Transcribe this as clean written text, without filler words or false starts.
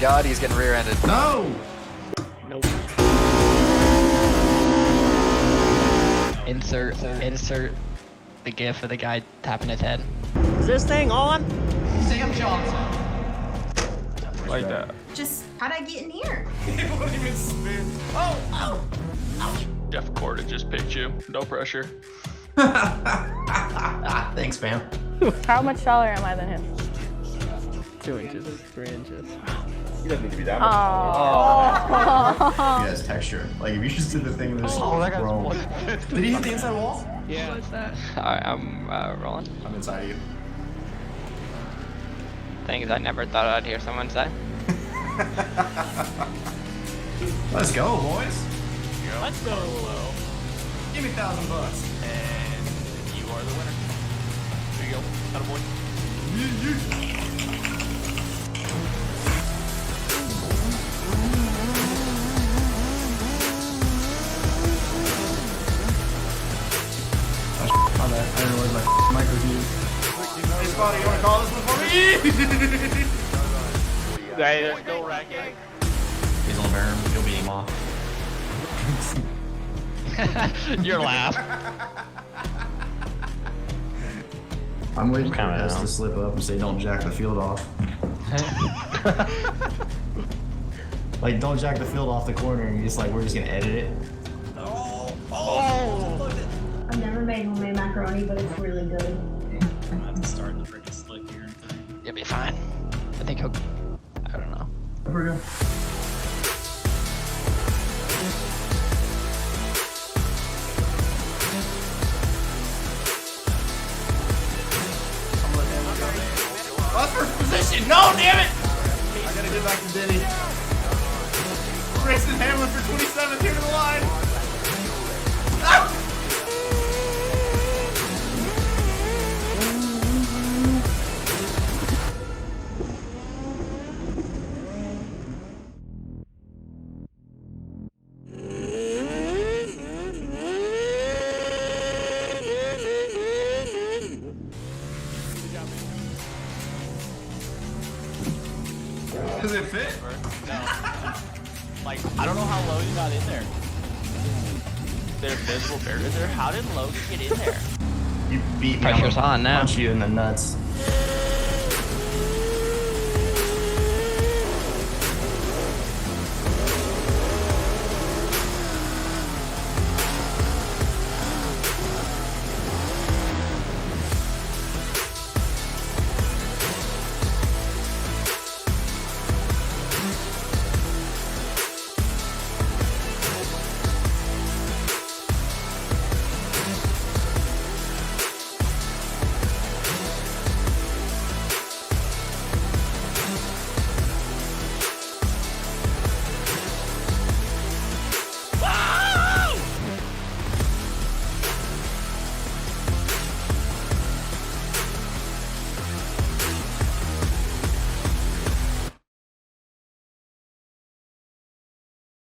god, he's getting rear-ended. No! Nope. Insert the gif of the guy tapping his head. Is this thing on? Sam Johnson. Like that. Just, how'd I get in here? It won't even spin. Oh! Jeff Corda just picked you. No pressure. Thanks, fam. How much taller am I than him? 2 inches, 3 inches. You don't need to be that Oh. He has texture. Like, if you just did the thing that's grown. Did he hit the inside wall? Yeah. What's that? Alright, I'm rolling. I'm inside of you. Things I never thought I'd hear someone say. Let's go, boys. Let's go. Give me $1,000. And you are the winner. There you go. Attaboy. My bad. I didn't realize my micro view. Hey, Spotty, you wanna call this one for me? Hey, they're still racking. He's on Baron. He'll beat him off. Your laugh. I'm waiting for us to slip up and say, don't jack the field off. Like, don't jack the field off the corner and just like, we're just gonna edit it. I've never made homemade macaroni, but it's really good. I'm about to start the freaking slick here. You'll be fine. I think he'll... I don't know. Here we go. That's first position! No, damn it! I gotta get back to Denny. Grayson Hamlin for 27th here to the line. Ah! Does it fit? No. Like, I don't know how Logan got in there. There's visible barriers there. How did Logan get in there? You beat me. Pressure's on now. Punch you in the nuts.